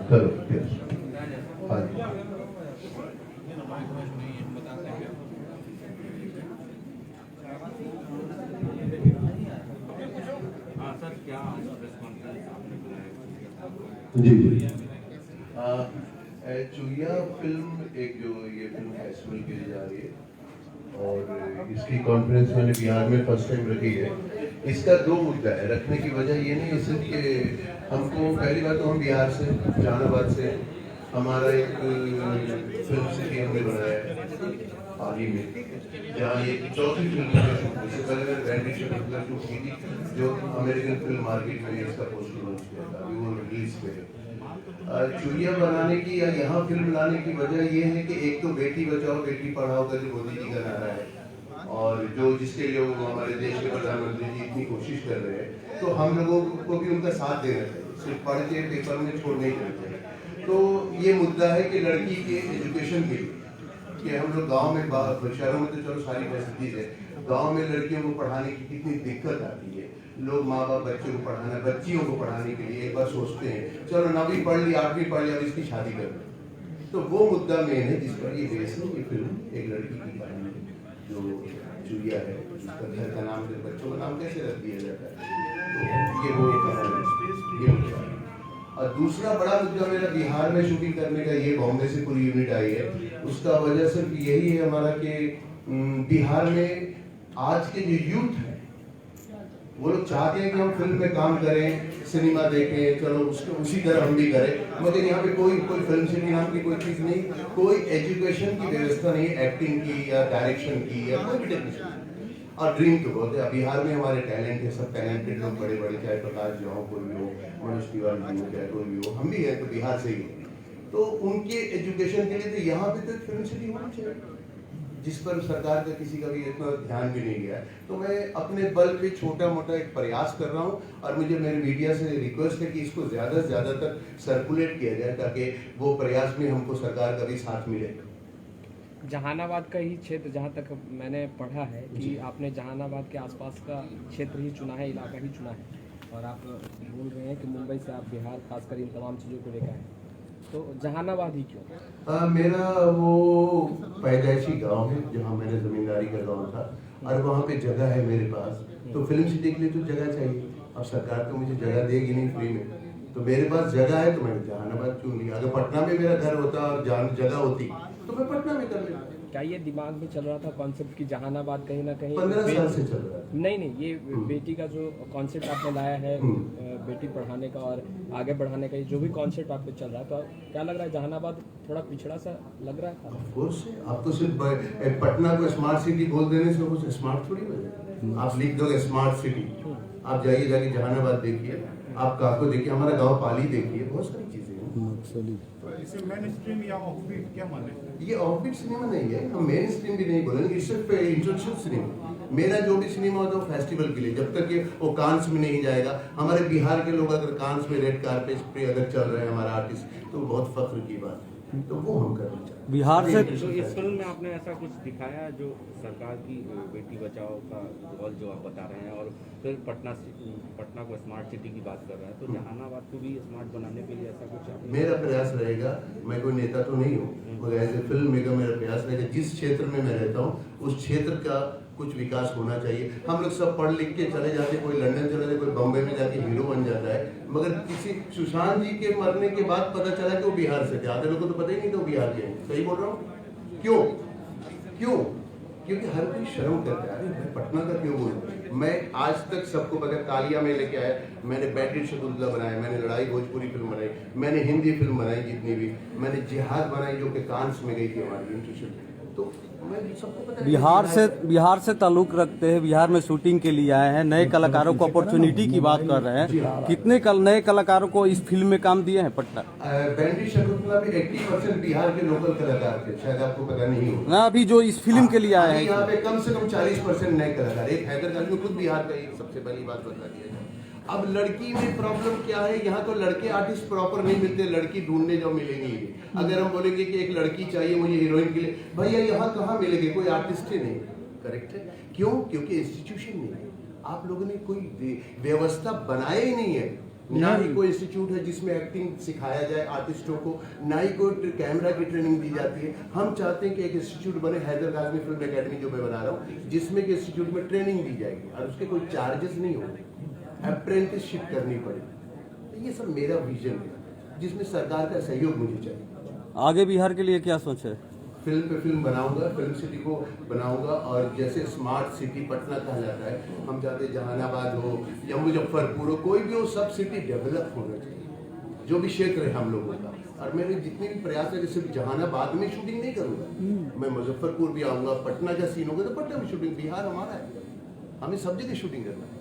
करो फिर। हाँ जी। जी जी। चुईया फिल्म एक जो ये फिल्म फेस्टिवल के लिए जा रही है और इसकी कॉन्फ्रेंस मैंने बिहार में फर्स्ट टाइम रखी है। इसका दो मुद्दा है, रखने की वजह ये नहीं है सिर्फ कि हमको, पहली बात तो हम बिहार से, जहानाबाद से, हमारा एक फिल्म सिटी हमने बनाया है हाल ही में, जहाँ ये चौथी फिल्म है। इससे पहले मैंने बैंडी शकुंतला शूट की थी, जो अमेरिकन फिल्म मार्केट में इसका पोस्टर लॉन्च किया था, अभी वो रिलीज पे है। चुईया बनाने की या यहाँ फिल्म लाने की वजह ये है कि एक तो बेटी बचाओ बेटी पढ़ाओ का जो मोदी जी का नारा है, और जो जिसके लिए वो हमारे देश के प्रधानमंत्री जी इतनी कोशिश कर रहे हैं, तो हम लोगों को भी उनका साथ देना चाहिए, सिर्फ पढ़ के पेपर में छोड़ नहीं देना चाहिए। तो ये मुद्दा है कि लड़की के एजुकेशन के लिए, कि हम लोग गांव में, शहरों में तो चलो सारी फैसिलिटीज है, गांव में लड़कियों को पढ़ाने की कितनी दिक्कत आती है। लोग माँ बाप बच्चों को पढ़ाना, बच्चियों को पढ़ाने के लिए एक बार सोचते हैं चलो 9वीं पढ़ ली 8वीं पढ़ ली अब इसकी शादी कर दो। तो वो मुद्दा मेन है जिस पर ये बेस है। ये फिल्म एक लड़की की कहानी जो चुईया है, उसका घर का नाम, बच्चों का नाम कैसे रख दिया जाता है, तो ये वो कहानी है। और दूसरा बड़ा मुद्दा मेरा बिहार में शूटिंग करने का, ये बॉम्बे से पूरी यूनिट आई है, उसका वजह सिर्फ यही है हमारा कि बिहार में आज के जो यूथ है वो लोग चाहते हैं कि हम फिल्म में काम करें, सिनेमा देखें, चलो उसको उसी तरह हम भी करें, मगर यहाँ पे कोई फिल्म सिटी नाम की कोई चीज़ नहीं, कोई एजुकेशन की व्यवस्था नहीं, एक्टिंग की या डायरेक्शन की या कोई भी टेक्नीशियन। और ड्रीम तो बहुत है बिहार में, हमारे टैलेंट है, सब टैलेंटेड लोग बड़े बड़े, चाहे प्रकाश जी हो, कोई भी हो, मनोज तिवारी जी हो, चाहे कोई भी हो, हम भी हैं तो बिहार से ही हो। तो उनके एजुकेशन के लिए तो यहाँ पे तो फिल्म सिटी होनी चाहिए, जिस पर सरकार का किसी का भी इतना ध्यान भी नहीं गया है। तो मैं अपने बल पे छोटा मोटा एक प्रयास कर रहा हूँ, और मुझे मेरे मीडिया से रिक्वेस्ट है कि इसको ज़्यादा से ज़्यादा तक सर्कुलेट किया जाए, ताकि वो प्रयास में हमको सरकार का भी साथ मिले। जहानाबाद का ही क्षेत्र, जहाँ तक मैंने पढ़ा है कि आपने जहानाबाद के आसपास का क्षेत्र ही चुना है, इलाका ही चुना है, और आप बोल रहे हैं कि मुंबई से आप बिहार खासकर इन तमाम चीज़ों को लेकर आए, तो जहानाबाद ही क्यों? मेरा वो पैदाइशी गांव है जहाँ मैंने जमींदारी का गांव था, और वहाँ पे जगह है मेरे पास, तो फिल्म सिटी के लिए तो जगह चाहिए। अब सरकार तो मुझे जगह देगी नहीं फ्री में, तो मेरे पास जगह है तो मैंने जहानाबाद चुन लिया। अगर पटना में मेरा घर होता और जगह होती तो मैं पटना में कर लेता। क्या ये दिमाग में चल रहा था कॉन्सेप्ट की जहानाबाद कहीं ना कहीं 15 साल से चल रहा है? नहीं, ये बेटी का जो कॉन्सेप्ट आपने लाया है, बेटी पढ़ाने का और आगे बढ़ाने का, जो भी कॉन्सेप्ट आपको चल रहा है, तो क्या लग रहा है जहानाबाद थोड़ा पिछड़ा सा लग रहा है? ऑफ कोर्स, आप तो सिर्फ पटना को स्मार्ट सिटी बोल देने से कुछ स्मार्ट थोड़ी हो जाए। आप लिख दोगे स्मार्ट सिटी, आप जाके जहानाबाद देखिए, आप काको देखिए, हमारा गाँव पाली देखिए, बहुत सारी चीजें हैं। इसे मेन स्ट्रीम या ऑफबीट क्या माने? ये ऑफबीट सिनेमा नहीं है, हम मेन स्ट्रीम भी नहीं बोलेंगे, इट्स सिर्फ इंट्रोडक्शन सिनेमा। मेरा जो भी सिनेमा होता है फेस्टिवल के लिए, जब तक ये वो कांस में नहीं जाएगा। हमारे बिहार के लोग अगर कांस में रेड कारपेट पे अगर चल रहे हैं हमारा आर्टिस्ट, तो बहुत फख्र की बात है, तो वो हम करना चाहते हैं बिहार से। तो इस फिल्म में आपने ऐसा कुछ दिखाया जो सरकार की बेटी बचाओ का रोल जो आप बता रहे हैं, और फिर पटना को स्मार्ट सिटी की बात कर रहे हैं, तो जहानाबाद को भी स्मार्ट बनाने के लिए ऐसा कुछ मेरा प्रयास रहेगा। मैं कोई नेता तो नहीं हूँ, मगर एज ए फिल्म मेकर मेरा प्रयास रहेगा, जिस क्षेत्र में मैं रहता हूँ उस क्षेत्र का कुछ विकास होना चाहिए। हम लोग सब पढ़ लिख के चले जाते, कोई लंदन चले जाते, कोई बॉम्बे में जाके हीरो बन जाता है, मगर किसी सुशांत जी के मरने के बाद पता चला कि वो बिहार से थे। आधे लोगों को तो पता ही नहीं था वो बिहार के हैं। सही बोल रहा हूँ? क्यों? क्योंकि हर कोई शर्म करता है, मैं पटना का क्यों बोलूं? मैं आज तक सबको पता, कालिया में लेके आया, मैंने बैंडी शकुंतला बनाया, मैंने लड़ाई भोजपुरी फिल्म बनाई, मैंने हिंदी फिल्म बनाई जितनी भी, मैंने जिहाद बनाई जो कि कांस में गई थी हमारी इंटरनेशनल। तो बिहार से ताल्लुक रखते हैं, बिहार में शूटिंग के लिए आए हैं, नए कलाकारों को अपॉर्चुनिटी की बात कर रहे हैं, कितने नए कलाकारों को इस फिल्म में काम दिए हैं पटना? बैंडी शकुंतला में 80% बिहार के लोकल कलाकार थे, शायद आपको पता नहीं हो ना। अभी जो इस फिल्म के लिए आए हैं यहाँ पे कम से कम 40% नए कलाकार। एक हैदर खुद बिहार का ही, सबसे पहली बात बता दिया जाए। अब लड़की में प्रॉब्लम क्या है, यहाँ तो लड़के आर्टिस्ट प्रॉपर नहीं मिलते, लड़की ढूंढने जो मिलेंगी। अगर हम बोलेंगे कि एक लड़की चाहिए मुझे हीरोइन के लिए, भैया यहाँ कहाँ मिलेगी, कोई आर्टिस्ट ही नहीं। करेक्ट है। क्यों? क्योंकि इंस्टीट्यूशन नहीं है, आप लोगों ने कोई व्यवस्था बनाया ही नहीं है। ना ही कोई इंस्टीट्यूट है जिसमें एक्टिंग सिखाया जाए आर्टिस्टों को, ना ही कोई कैमरा की ट्रेनिंग दी जाती है। हम चाहते हैं कि एक इंस्टीट्यूट बने, हैदर गाज़मी फिल्म एकेडमी जो मैं बना रहा हूँ, जिसमें कि इंस्टीट्यूट में ट्रेनिंग दी जाएगी और उसके कोई चार्जेस नहीं होंगे, अप्रेंटिसशिप करनी पड़ेगी। तो ये सब मेरा विजन है जिसमें सरकार का सहयोग मुझे चाहिए। आगे बिहार के लिए क्या सोच है? फिल्म पे फिल्म बनाऊंगा, फिल्म सिटी को बनाऊंगा, और जैसे स्मार्ट सिटी पटना कहा जाता है, हम चाहते हैं जहानाबाद हो या मुजफ्फरपुर हो, कोई भी हो, सब सिटी डेवलप होना चाहिए, जो भी क्षेत्र है हम लोगों का। और मेरे जितने भी प्रयास है, जैसे जहानाबाद में शूटिंग नहीं करूंगा, मैं मुजफ्फरपुर भी आऊंगा, पटना का सीन होगा तो पटना में शूटिंग, बिहार हमारा है, हमें सब जगह शूटिंग करना है।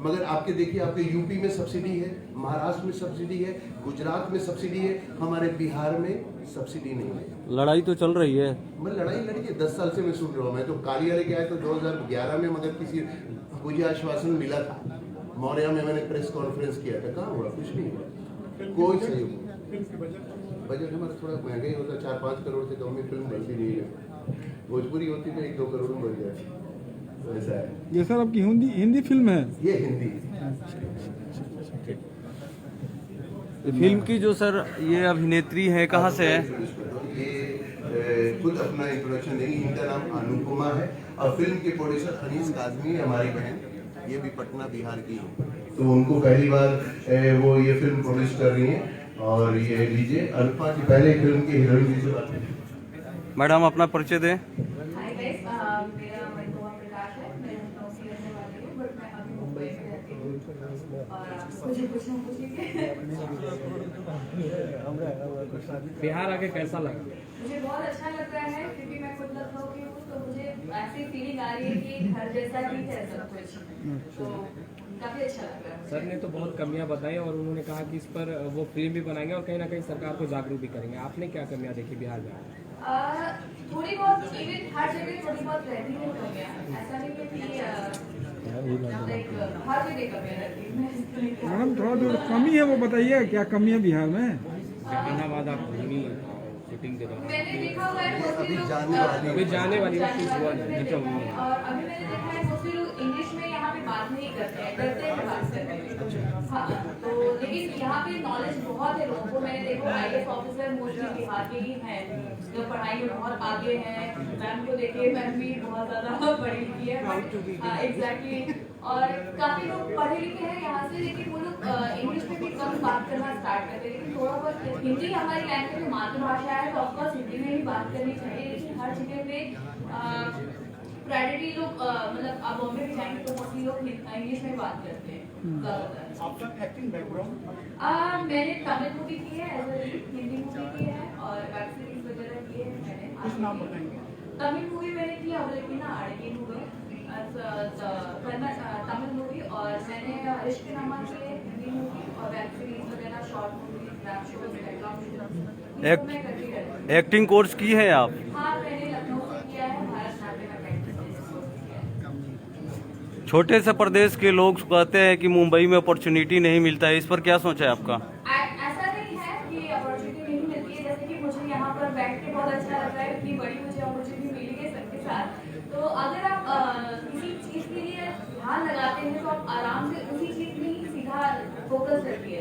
मगर आपके देखिए, आपके यूपी में सब्सिडी है, महाराष्ट्र में सब्सिडी है, गुजरात में सब्सिडी है, हमारे बिहार में सब्सिडी नहीं है। लड़ाई तो चल रही है। मैं लड़ाई लड़ी है, 10 साल से मैं सुन रहा हूँ। मैं तो कालिया लेके आया तो 2011 में, मगर किसी मुझे आश्वासन मिला था, मौर्या में मैंने प्रेस कॉन्फ्रेंस किया था, कहाँ हुआ? कुछ नहीं हुआ, कोई सहयोग। बजट हमारा थोड़ा महंगा ही होता, 4-5 करोड़ से कम में फिल्म बनती नहीं है। भोजपुरी होती तो 1-2 करोड़ में बन जाए, ऐसा है। ये सर आपकी हिंदी फिल्म है? ये हिंदी फिल्म की जो सर ये अभिनेत्री है, कहाँ से है? ये खुद अपना इंट्रोडक्शन देंगी। इनका नाम अनुपमा है और फिल्म के प्रोड्यूसर अनीस काजमी है, हमारी बहन, ये भी पटना बिहार की है। तो उनको पहली बार वो ये फिल्म प्रोड्यूस कर रही हैं। और ये लीजिए अनुपमा की पहले फिल्म की हीरोइन से बात है। मैडम अपना परिचय दें। हाय गाइस, मेरा मनोरमा प्रकाश है, मैं लखनऊ से रहने वाली हूँ, बट मैं अभी मुंबई में रहती हूँ। और मुझे पूछना पूछिए बिहार आके कैसा लगा? मुझे बहुत अच्छा लग रहा है, क्योंकि मैं खुद लखनऊ की हूँ, तो मुझे ऐसी फीलिंग आ रही है कि घर जैसा ही है सब कुछ, तो काफी अच्छा लग रहा है। सर ने तो बहुत कमियां बताई और उन्होंने कहा कि इस पर वो फिल्म भी बनाएंगे और कहीं ना कहीं सरकार को जागरूक भी करेंगे। आपने क्या कमियां देखी बिहार में? थोड़ी बहुत, इवन हर जगह थोड़ी बहुत रहती है कमियाँ, ऐसा नहीं है कि लाइक हर जगह कमियाँ रहती है। मैडम थोड़ा जो कमी है वो बताइए, क्या कमी है बिहार में? जहानाबाद आप घूमी शूटिंग के दौरान, मैंने देखा हुआ है अभी जाने वाली है कुछ हुआ नहीं। और अभी मैंने देखा है मोस्टली लोग इंग्लिश में यहाँ पे बात नहीं करते हैं, डरते हैं बात करने में। हाँ, तो लेकिन यहाँ पे नॉलेज बहुत है लोगों को। मैंने देखा IAS ऑफिसर मोस्टली बिहार के ही हैं, जो पढ़ाई में बहुत आगे हैं। मैम को देखिए, मैम भी बहुत ज़्यादा पढ़ी लिखी है, एग्जैक्टली। और काफ़ी लोग पढ़े लिखे हैं यहाँ से, लेकिन वो लोग इंग्लिश में भी कम बात करना स्टार्ट करते हैं। लेकिन थोड़ा बहुत हिंदी हमारी लैंग्वेज मातृभाषा है, तो ऑफकोर्स हिंदी में ही बात करनी चाहिए। लेकिन हर जगह पे प्रायोरिटी लोग मतलब आप बॉम्बे भी जाएंगे तो मोस्टली लोग इंग्लिश में बात करते हैं ज़्यादातर। आपका एक्टिंग बैकग्राउंड? मैंने तमिल मूवी की है, हिंदी मूवी की है, और वेब सीरीज वगैरह की है मैंने। कुछ नाम बताएंगे? तमिल मूवी मैंने की है, लेकिन ना आड़गी मूवी, तमिल मूवी, और मैंने इश्क-ए-नामा की है हिंदी मूवी, और वेब सीरीज वगैरह, short movie, rap shows, background shows, ये मैं करती रहती हूँ। एक्टिंग कोर्स की है आप? हाँ, मैंने लखनऊ से किया है, भारतनाट्यम अकेडमी से किया है। छोटे से प्रदेश के लोग कहते हैं कि मुंबई में अपॉर्चुनिटी नहीं मिलता है, इस पर क्या सोच है आपका? ऐसा नहीं है कि अपॉर्चुनिटी नहीं मिलती है, जैसे कि मुझे यहाँ पर बैठ के बहुत अच्छा लग रहा है, इतनी बड़ी मुझे अपॉर्चुनिटी मिली है सबके साथ। तो अगर आप किसी चीज़ के लिए ध्यान लगाते हैं तो आप आराम से उसी चीज़ में ही सीधा फोकस रखिए।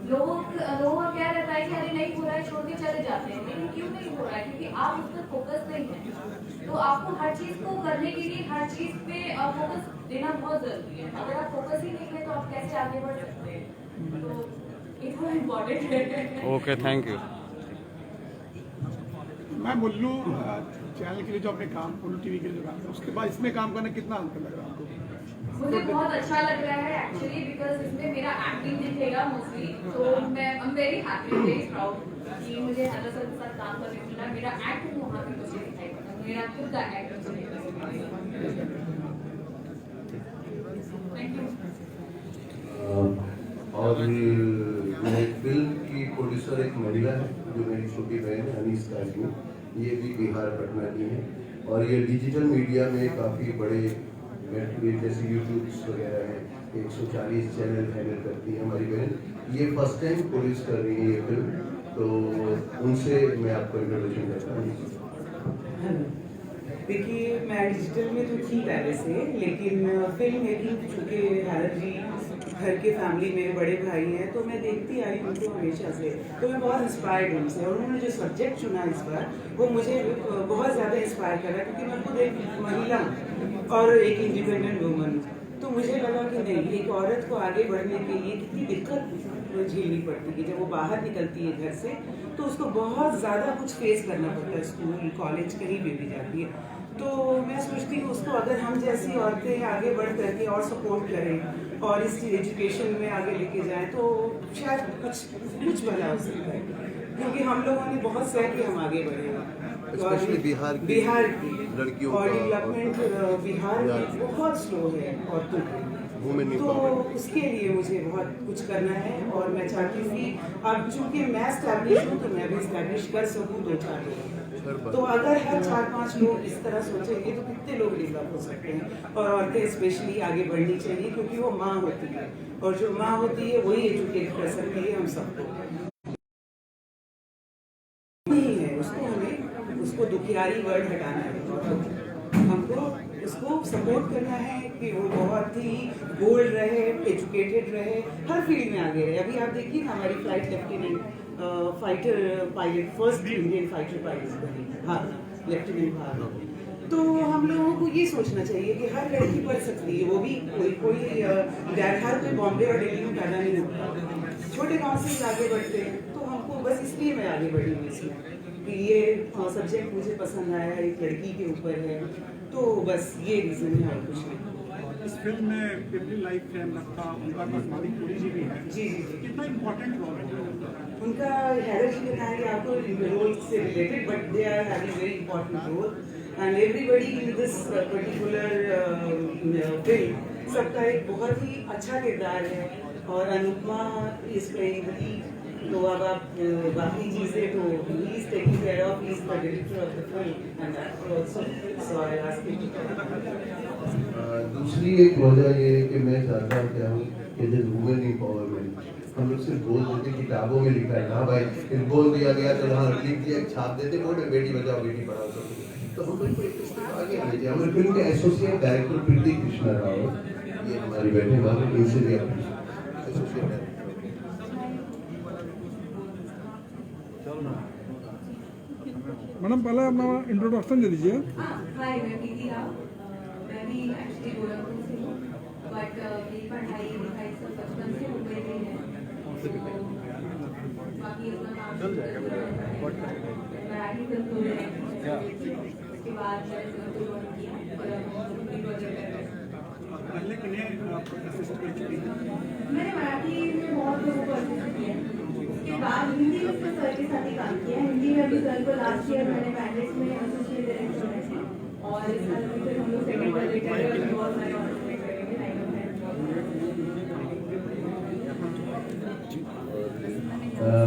लोगों का क्या रहता है कि अरे नहीं हो रहा है, छोड़ के चले जाते हैं, लेकिन क्यों नहीं हो रहा है? क्योंकि आप उस पर फोकस नहीं है। तो आपको हर चीज़ को करने के लिए हर चीज़ पे फोकस देना बहुत ज़रूरी है। अगर आप फोकस ही नहीं है तो आप कैसे आगे बढ़ सकते हैं? तो ये थोड़ा इम्पोर्टेंट है। Okay, thank you. मैं उल्लू चैनल के लिए जो आपने काम, उल्लू टीवी के लिए जो काम किया, उसके बाद इसमें काम करने कितना अंतर लग रहा है आपको? मुझे बहुत अच्छा लग रहा है एक्चुअली, बिकॉज इसमें मेरा एक्टिंग दिखेगा मोस्टली। तो मैं I am very happy, very proud कि मुझे हैदर सर के साथ काम करने को मिला। मेरा एक्ट वहाँ पे मुझे दिखाई पड़ा, मेरा खुद का एक्ट मुझे थैंक यू। और मेरी फिल्म की प्रोड्यूसर एक महिला है जो मेरी छोटी बहन है, अनीस काजमी, ये भी बिहार पटना की है। और ये डिजिटल मीडिया में काफ़ी बड़े जैसे यूट्यूब वगैरह है, 140 चैनल हैंडल करती है हमारी बहन। ये फर्स्ट टाइम प्रोड्यूस कर रही है ये फिल्म, तो उनसे मैं आपको इंट्रोडक्शन करता हूँ। देखिए मैं डिजिटल में तो थी पहले से, लेकिन फिल्म मेकिंग चूँकि हैदर जी घर के फैमिली में बड़े भाई हैं तो मैं देखती आई हूँ उनको हमेशा से, तो मैं बहुत इंस्पायर्ड हूँ उनसे। और उन्होंने जो सब्जेक्ट चुना इस बार वो मुझे बहुत ज़्यादा इंस्पायर कर रहा है, क्योंकि मैं खुद एक महिला हूँ और एक इंडिपेंडेंट वूमन हूँ। तो मुझे लगा कि नहीं, एक औरत को आगे बढ़ने के लिए कितनी दिक्कत झेलनी पड़ती है जब वो बाहर निकलती है घर से, तो उसको बहुत ज़्यादा कुछ फेस करना पड़ता है, स्कूल कॉलेज कहीं भी जाती है। तो मैं सोचती हूँ उसको अगर हम जैसी औरतें आगे बढ़ करके और सपोर्ट करें और इस एजुकेशन में आगे लेके जाएं तो शायद कुछ भला हो सकता है, क्योंकि हम लोगों ने बहुत सह के हम आगे बढ़े। स्पेशली बिहार की लड़कियों और का डेवलपमेंट बिहार में बहुत स्लो है औरतों की, तो उसके लिए मुझे बहुत कुछ करना है। और मैं चाहती थी अब चूंकि मैं स्टैब्लिश हूँ तो मैं भी स्टैब्लिश कर सकूँ 2-4 लोग। तो अगर हर 4-5 लोग इस तरह सोचेंगे तो कितने लोग डेवलप हो सकते हैं। और औरतें स्पेशली आगे बढ़नी चाहिए, क्योंकि वो माँ होती है और जो माँ होती है वही एजुकेट कर सकती है हम सबको। नहीं है उसको, हमें उसको दुखियारी वर्ड हटाना है, हमको उसको सपोर्ट करना है कि वो बहुत ही बोल्ड रहे, एजुकेटेड रहे, हर फील्ड में आगे रहे। अभी आप देखिए ना हमारी flight lieutenant fighter pilot, first Indian fighter pilot बनी, हाँ लेफ्टिनेंट भारत। तो हम लोगों को ये सोचना चाहिए कि हर लड़की पढ़ सकती है, वो भी कोई हर कोई बॉम्बे और दिल्ली में पैदा नहीं होता, छोटे गांव से ही आगे बढ़ते हैं। तो हमको बस इसलिए मैं आगे बढ़ी हूँ इसमें कि ये सब्जेक्ट मुझे पसंद आया, एक लड़की के ऊपर है, तो बस ये रीज़न है और कुछ नहीं। इस फिल्म में पिपली लाइफ फ्रेम रखा, उनका कॉस्मेटिक पूरी जी भी है। जी। कितना इम्पोर्टेंट रोल है उनका? हैदर जी बताएंगे आपको रोल से related, but they are having very important role and everybody in this particular film सबका एक बहुत ही अच्छा किरदार है। और Anupama is playing the lead. तो अब आप बाकी चीज़ें तो he is taking care of, he is the director of the film and also so I ask him. दूसरी एक वजह ये है कि मैं चाहता क्या हूँ कि जब वुमेन एम्पावरमेंट हम लोग सिर्फ बोल देते किताबों में लिखा है, हाँ भाई फिर बोल दिया गया तो हाँ लिख दिया, छाप देते बोर्ड में बेटी बचाओ बेटी पढ़ाओ, तो हम लोग को एक स्टेप आगे ले जाए। हमारे फिल्म के एसोसिएट डायरेक्टर प्रीति कृष्णा राव, ये हमारी बैठे वाले इनसे भी एसोसिएट डायरेक्टर। मैडम पहले अपना इंट्रोडक्शन दे दीजिए। हाय, मैं प्रीति राव। मैं भी एक्चुअली गोरखपुर से हूँ, बट मेरी पढ़ाई लिखाई सब बचपन से मुंबई में है। बाकी अपना काम मराठी फिल्म तो उसके बाद मैंने फिल्म किया और पहले किन्हें असिस्ट कर चुकी हैं? मैंने मराठी में बहुत लोगों को असिस्ट किया है। उसके बाद हिंदी में तो सर के साथ ही काम किया है। हिंदी में भी सर को लास्ट ईयर मैंने पैलेस में एसोसिएट डायरेक्टर में थी और इस साल में फिर हम लोग सेकंड बार रिटायर और बहुत सारे ऑर्गेनाइज करेंगे।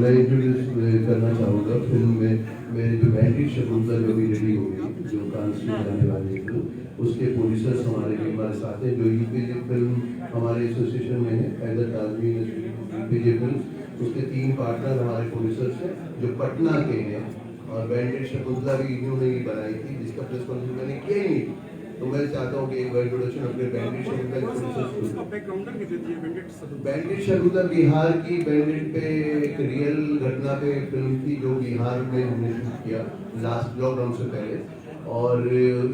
मैं इंट्रोड्यूस करना चाहूँगा फिल्म में मेरे जो बैंडी शकुंतला जो भी रेडी होगी, जो कांस में जाने वाली फिल्म, उसके प्रोड्यूसर्स हमारे भी हमारे साथ हैं। जो यूपीजे फिल्म हमारे एसोसिएशन में है, हैदर ताजमी यूपीजे फिल्म, उसके 3 पार्टनर हमारे प्रोड्यूसर्स हैं जो पटना के हैं। और बैंडेड शकुंतला भी इन्होंने ही बनाई थी, जिसका प्रेस कॉन्फ्रेंस मैंने किया ही नहीं। तो मैं चाहता हूँ कि एक बार इंट्रोडक्शन अपने बैंडेड शकुंतला। बैंडेड शकुंतला बिहार की, बैंडेड पे एक रियल घटना पे फिल्म थी जो बिहार में हमने शूट किया लास्ट लॉकडाउन से पहले। और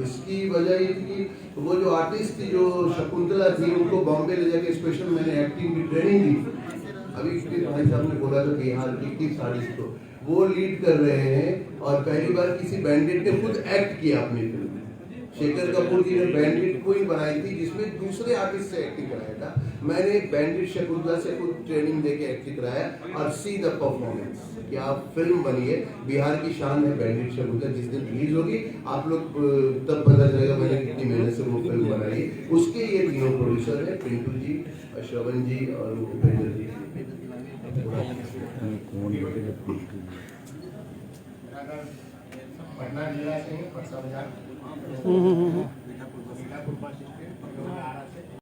इसकी वजह ये थी कि वो जो आर्टिस्ट थी जो शकुंतला थी, उनको बॉम्बे ले जाके स्पेशल मैंने एक्टिंग की ट्रेनिंग दी। अभी भाई साहब ने बोला था बिहार की 30 आर्टिस्ट को वो लीड कर रहे हैं और पहली बार किसी बैंडेड ने खुद एक्ट किया अपनी फिल्म में। शेखर कपूर जी ने बैंडेड क्वीन बनाई थी जिसमें दूसरे आर्टिस्ट से एक्टिंग कराया था। मैंने बैंडेड शकुंतला से खुद ट्रेनिंग देके एक्टिंग कराया और सी द परफॉर्मेंस, क्या फिल्म बनी है। बिहार की शान है बैंडेड शकुंतला। जिस दिन रिलीज होगी आप लोग तब पता चलेगा मैंने कितनी मेहनत से वो फिल्म बनाई है। उसके ये 3 प्रोड्यूसर है, पिंटू जी, श्रवण जी और उपेंद्र जी। पटना जिला से परसा बाजार